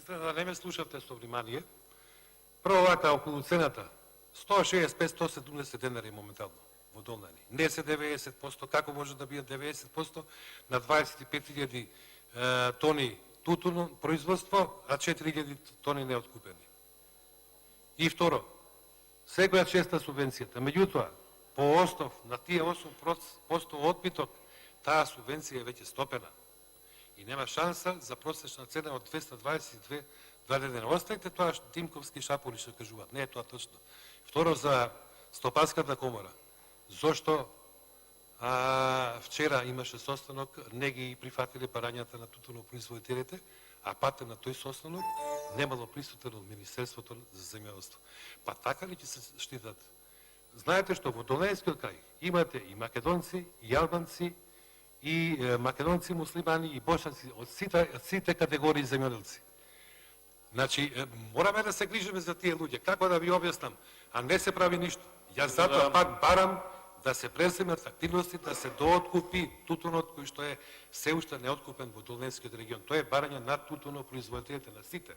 Мислам да не ме слушавте со внимание. Прво вака околу цената 165-170 денари моментално во Долнани. Не се 90%, како може да биде 90% на 25.000 тони тутуно производство, а 4.000 тони неоткупени. И второ, секоја честа субвенцијата. Меѓутоа, по основ на тие 8% одбиток, таа субвенција е веќе стопена. И нема шанса за просечна цена од 222 дадена. Оставите тоа Димковски шапури што кажуваат. Не е тоа точно. Второ, за Стопанската комора. Зошто вчера имаше состанок, не ги прифатиле барањата на тутунопроизводителите, а патем на тој состанок немало присутен од Министерството за земјоделство. Па така ли ќе се штитат? Знаете што во Долненскиот крај имате и македонци, и албанци, и македонци муслимани, и бошанци, од сите категории земјоделци. Значи, мораме да се грижиме за тие луѓе. Како да ви објаснам? А не се прави ништо. Јас затоа пак барам да се преземат активности, да се дооткупи тутунот кој што е се уште неоткупен во Долненскиот регион. Тоа е барање на тутунопроизводителите на сите.